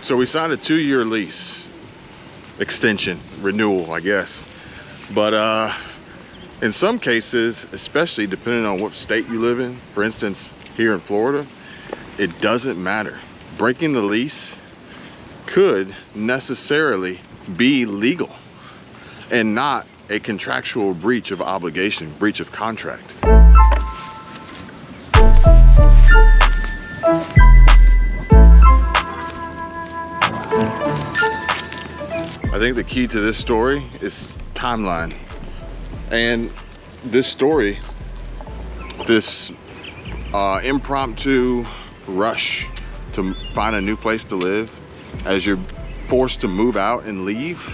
So we signed a 2-year lease extension, renewal, I guess. But in some cases, especially depending on what state you live in, for instance, here in Florida, it doesn't matter. Breaking the lease could necessarily be legal and not a contractual breach of obligation, breach of contract. I think the key to this story is timeline. And this story, this impromptu rush to find a new place to live as you're forced to move out and leave,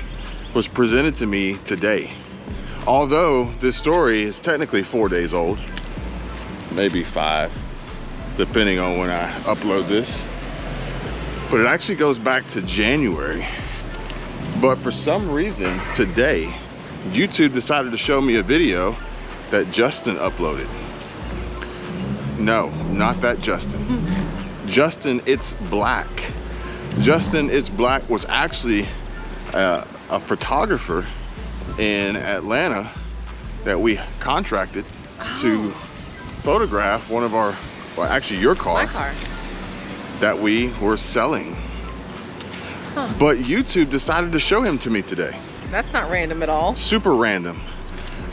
was presented to me today. Although this story is technically 4 days old, maybe 5, depending on when I upload this. But it actually goes back to January. But for some reason today, YouTube decided to show me a video that Justin uploaded. No, not that Justin. Justin It's Black. Justin It's Black was actually a photographer in Atlanta that we contracted to photograph one of our, well, actually your car. My car. That we were selling. Huh. But YouTube decided to show him to me today. That's not random at all. Super random.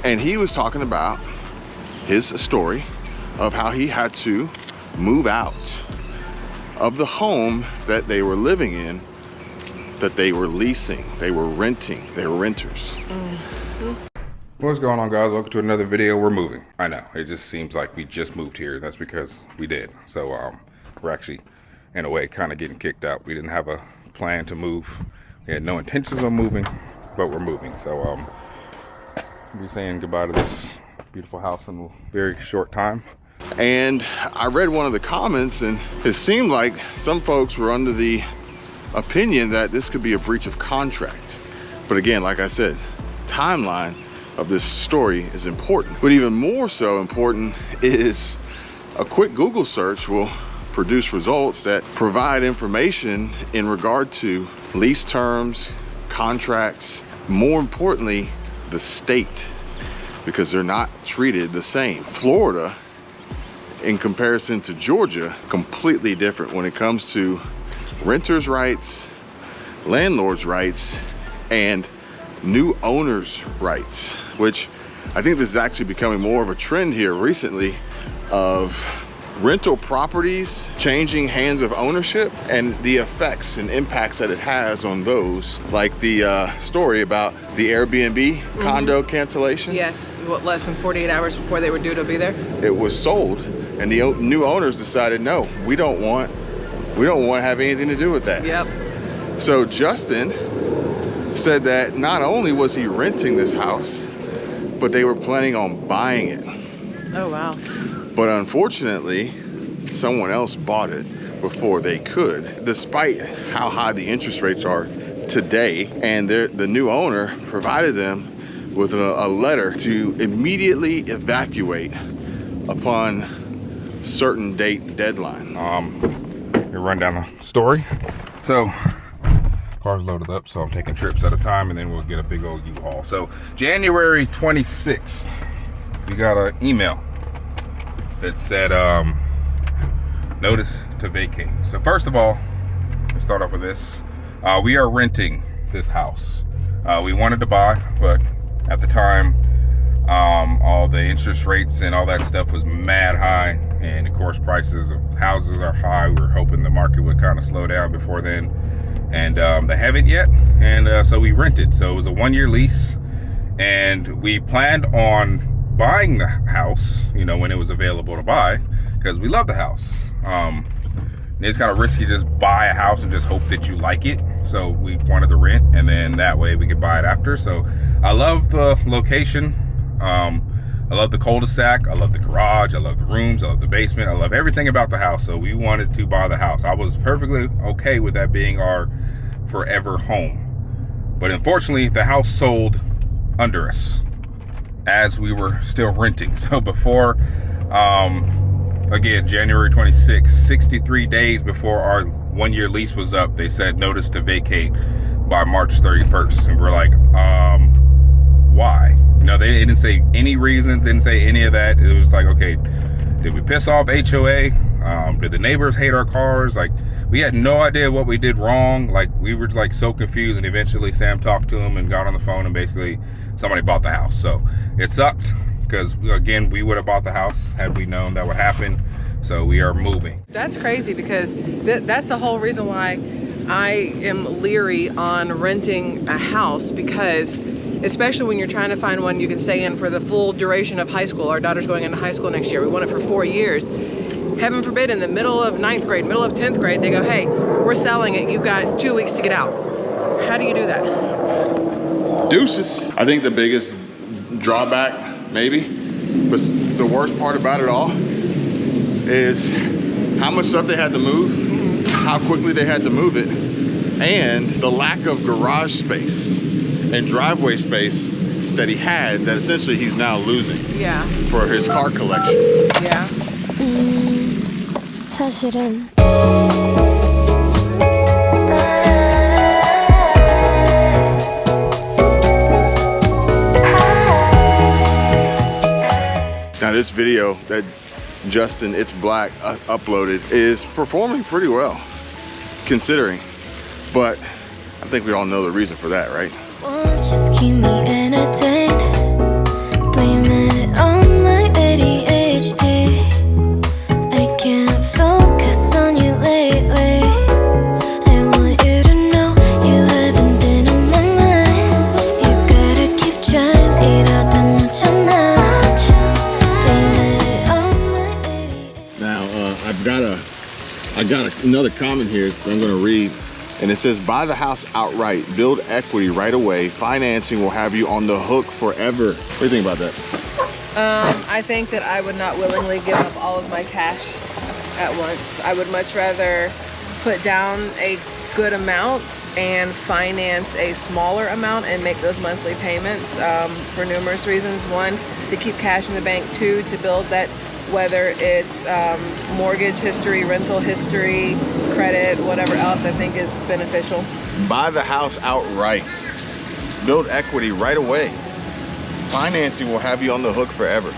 And he was talking about his story of how he had to move out of the home that they were living in, that they were leasing, they were renting, they were renters. What's going on, guys? Welcome to another video. We're moving. I know, it just seems like we just moved here. That's because we did. So we're actually, in a way, kind of getting kicked out. We didn't have a plan to move. We had no intentions of moving, but we're moving. So we'll be saying goodbye to this beautiful house in a very short time. And I read one of the comments, and it seemed like some folks were under the opinion that this could be a breach of contract. But again, like I said, timeline of this story is important. But even more so important is a quick Google search will produce results that provide information in regard to lease terms, contracts, more importantly, the state, because they're not treated the same. Florida, in comparison to Georgia, completely different when it comes to renters' rights, landlords' rights, and new owners' rights, which I think this is actually becoming more of a trend here recently of rental properties changing hands of ownership and the effects and impacts that it has on those, like the story about the Airbnb condo cancellation. Yes, what, less than 48 hours before they were due to be there? It was sold, and the new owners decided, no, we don't want to have anything to do with that. Yep. So Justin said that not only was he renting this house, but they were planning on buying it. Oh, wow. But unfortunately, someone else bought it before they could, despite how high the interest rates are today. And the new owner provided them with a letter to immediately evacuate upon certain date deadline. Here, run down the story. So, car's loaded up, so I'm taking trips at a time, and then we'll get a big old U-Haul. So, January 26th, we got an email that said notice to vacate. So first of all, let's start off with this. We are renting this house. We wanted to buy, but at the time, all the interest rates and all that stuff was mad high, and of course prices of houses are high. We were hoping the market would kind of slow down before then, and they haven't yet. And so we rented. So it was a 1-year lease, and we planned on buying the house, you know, when it was available to buy, because we love the house. It's kind of risky to just buy a house and just hope that you like it. So we wanted to rent, and then that way we could buy it after. So I love the location. I love the cul-de-sac. I love the garage. I love the rooms. I love the basement. I love everything about the house. So we wanted to buy the house. I was perfectly okay with that being our forever home. But unfortunately, the house sold under us as we were still renting. So before, again, January 26th, 63 days before our 1-year lease was up, they said notice to vacate by March 31st. And we're like, why? You know, they didn't say any reason, didn't say any of that. It was like, okay, did we piss off HOA? Did the neighbors hate our cars? Like, we had no idea what we did wrong. Like, we were like so confused, and eventually Sam talked to him and got on the phone, and basically somebody bought the house. So it sucked because, again, we would have bought the house had we known that would happen. So we are moving. That's crazy, because that's the whole reason why I am leery on renting a house, because especially when you're trying to find one you can stay in for the full duration of high school. Our daughter's going into high school next year. We want it for 4 years. Heaven forbid, in the middle of 9th grade, middle of 10th grade, they go, hey, we're selling it. You've got 2 weeks to get out. How do you do that? Deuces. I think the biggest drawback, maybe, but the worst part about it all is how much stuff they had to move, how quickly they had to move it, and the lack of garage space and driveway space that he had that essentially he's now losing. Yeah. For his car collection. Yeah. 사실은 Now this video that Justin, It's Black, uploaded is performing pretty well, considering. But I think we all know the reason for that, right? won't just keep me entertained. Blame it on my ADHD. I can't focus on you lately. I want you to know you haven't been on my mind. You gotta keep trying. 이러다 놓쳤나. Blame it on my ADHD. Now, I got another comment here that I'm gonna read. And it says, buy the house outright, build equity right away. Financing will have you on the hook forever. What do you think about that? I think that I would not willingly give up all of my cash at once. I would much rather put down a good amount and finance a smaller amount and make those monthly payments for numerous reasons. One, to keep cash in the bank. Two, to build that, whether it's mortgage history, rental history, credit, whatever else I think is beneficial. Buy the house outright, build equity right away. Financing will have you on the hook forever.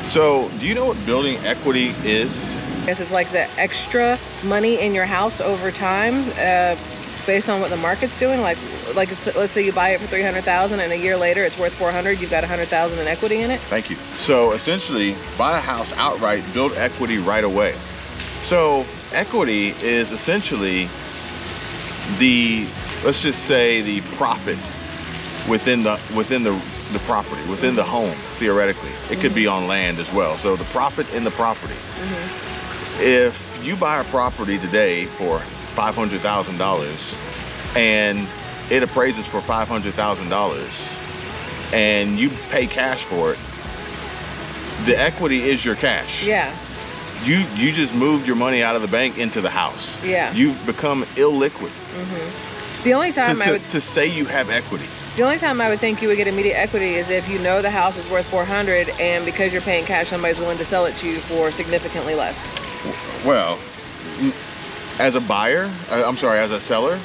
So, do you know what building equity is? I guess it's like the extra money in your house over time, based on what the market's doing. Like let's say you buy it for $300,000 and a year later it's worth $400,000. You've got $100,000 in equity in it. Thank you. So essentially, buy a house outright, build equity right away. So equity is essentially the, let's just say, the profit within the property, within the home, theoretically. It could be on land as well. So the profit in the property. If you buy a property today for $500,000 and it appraises for $500,000 and you pay cash for it, the equity is your cash. Yeah. You just moved your money out of the bank into the house. Yeah. You've become illiquid. The only time to say you have equity. The only time I would think you would get immediate equity is if you know the house is worth $400,000 and because you're paying cash, somebody's willing to sell it to you for significantly less. Well, as a buyer, as a seller,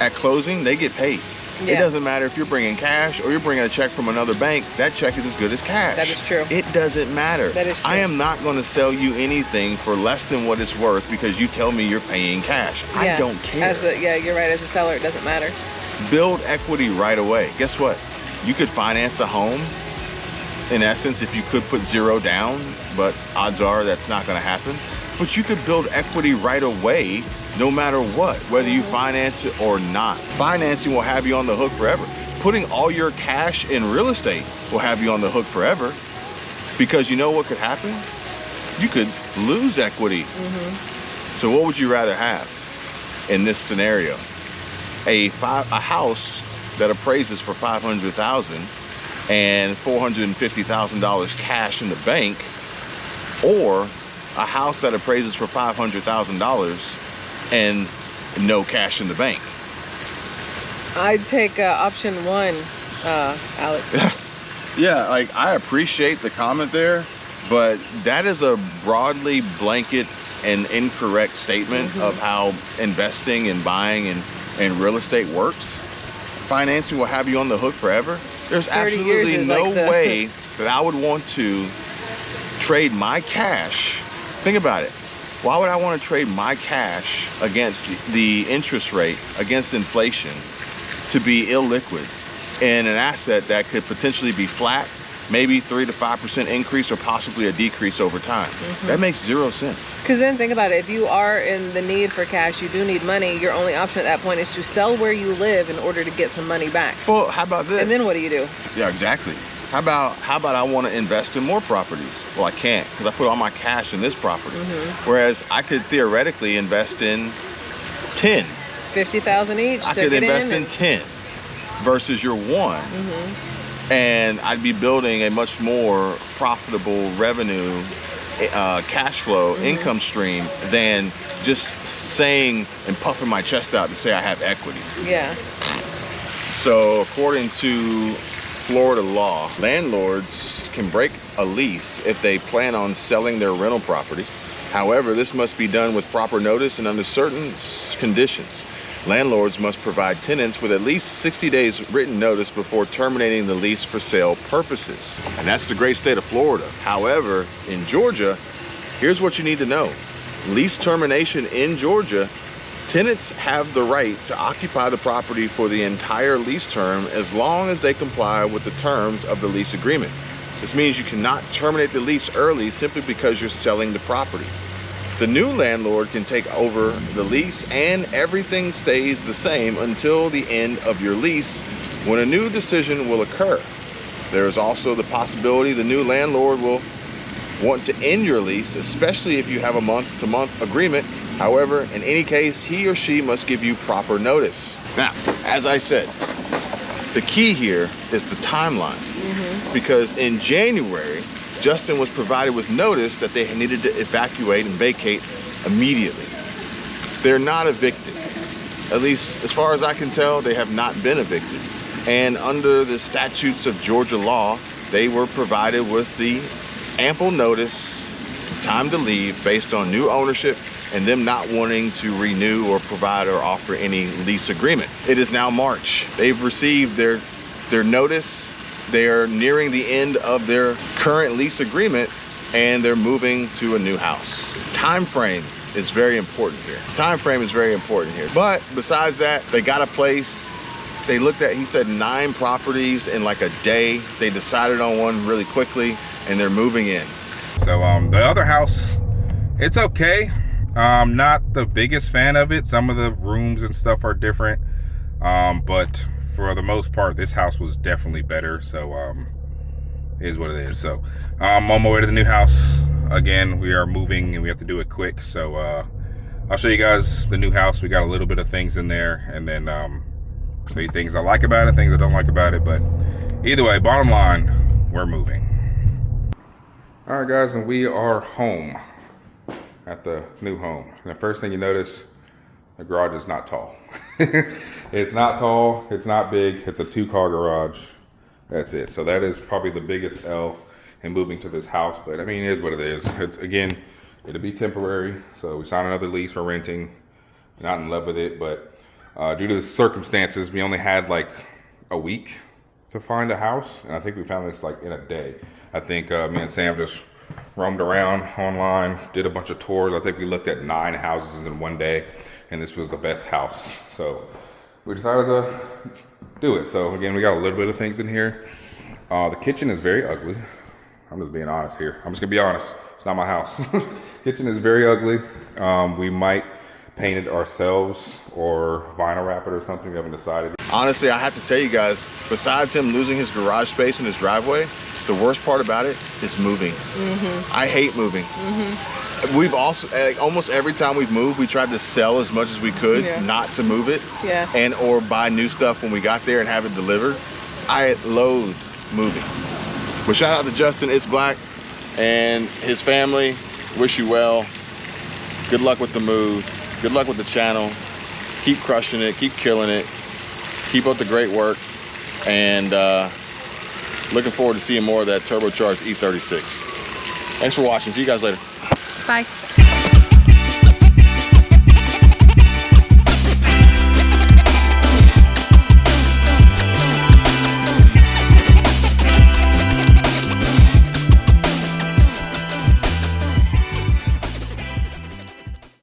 at closing, they get paid. Yeah. It doesn't matter if you're bringing cash or you're bringing a check from another bank, that check is as good as cash. That is true. It doesn't matter. That is true. I am not going to sell you anything for less than what it's worth because you tell me you're paying cash. Yeah. I don't care. Yeah, you're right. As a seller, it doesn't matter. Build equity right away. Guess what? You could finance a home, in essence, if you could put zero down, but odds are that's not going to happen. But you could build equity right away no matter what, whether you finance it or not. Financing will have you on the hook forever. Putting all your cash in real estate will have you on the hook forever, because you know what could happen? You could lose equity. So what would you rather have in this scenario? A house that appraises for $500,000 and $450,000 cash in the bank, or a house that appraises for $500,000 and no cash in the bank? I'd take option one, Alex. Yeah, like, I appreciate the comment there, but that is a broadly blanket an incorrect statement of how investing and buying and real estate works. Financing will have you on the hook forever. There's 30 years absolutely is no like the- way that I would want to trade my cash. Think about it. Why would I want to trade my cash against the interest rate, against inflation, to be illiquid in an asset that could potentially be flat, maybe 3 to 5% increase or possibly a decrease over time? That makes zero sense. Because then think about it, if you are in the need for cash, you do need money, your only option at that point is to sell where you live in order to get some money back. Well, how about this? And then what do you do? Yeah, exactly. How about I want to invest in more properties? Well, I can't because I put all my cash in this property. Whereas I could theoretically invest in 10. 50,000 each I to could get invest in in 10 versus your 1. And I'd be building a much more profitable revenue, cash flow, income stream than just saying and puffing my chest out to say I have equity. Yeah. So according to Florida law, landlords can break a lease if they plan on selling their rental property. However, this must be done with proper notice and under certain conditions. Landlords must provide tenants with at least 60 days written notice before terminating the lease for sale purposes. And that's the great state of Florida. However, in Georgia, here's what you need to know. Lease termination in Georgia, tenants have the right to occupy the property for the entire lease term as long as they comply with the terms of the lease agreement. This means you cannot terminate the lease early simply because you're selling the property. The new landlord can take over the lease and everything stays the same until the end of your lease, when a new decision will occur. There is also the possibility the new landlord will want to end your lease, especially if you have a month-to-month agreement. However, in any case, he or she must give you proper notice. Now, as I said, the key here is the timeline. Because in January, Justin was provided with notice that they needed to evacuate and vacate immediately. They're not evicted. At least as far as I can tell, they have not been evicted. And under the statutes of Georgia law, they were provided with the ample notice, time to leave based on new ownership and them not wanting to renew or provide or offer any lease agreement. It is now March. They've received their notice. They're nearing the end of their current lease agreement and they're moving to a new house. Time frame is very important here. Time frame is very important here. But besides that, they got a place. They looked at, he said, 9 properties in like a day. They decided on one really quickly and they're moving in. So the other house, it's okay. Not the biggest fan of it. Some of the rooms and stuff are different. But for the most part, this house was definitely better. So it is what it is. So I'm on my way to the new house. Again, we are moving and we have to do it quick. So I'll show you guys the new house. We got a little bit of things in there, and then show you things I like about it, things I don't like about it. But either way, bottom line, we're moving. All right, guys, and we are home at the new home. And the first thing you notice, the garage is not tall. It's not tall, it's not big, it's a 2-car garage. That's it. So that is probably the biggest L in moving to this house. But I mean, it is what it is. It's, again, it'll be temporary. So we signed another lease, we're renting. Not in love with it, but due to the circumstances, we only had like a week to find a house. And I think we found this like in a day. I think me and Sam just roamed around online, did a bunch of tours. I think we looked at 9 houses in one day, and this was the best house. So we decided to do it. So again, we got a little bit of things in here. The kitchen is very ugly. I'm just being honest here. I'm just gonna be honest. It's not my house. Kitchen is very ugly. We might paint it ourselves or vinyl wrap it or something. We haven't decided. Honestly, I have to tell you guys, besides him losing his garage space in his driveway, the worst part about it is moving. I hate moving. We've also, almost every time we've moved, we tried to sell as much as we could, not to move it, and or buy new stuff when we got there and have it delivered. I loathe moving. But shout out to Justin, It's Black, and his family. Wish you well. Good luck with the move. Good luck with the channel. Keep crushing it. Keep killing it. Keep up the great work. And looking forward to seeing more of that turbocharged E36. Thanks for watching. See you guys later. Bye.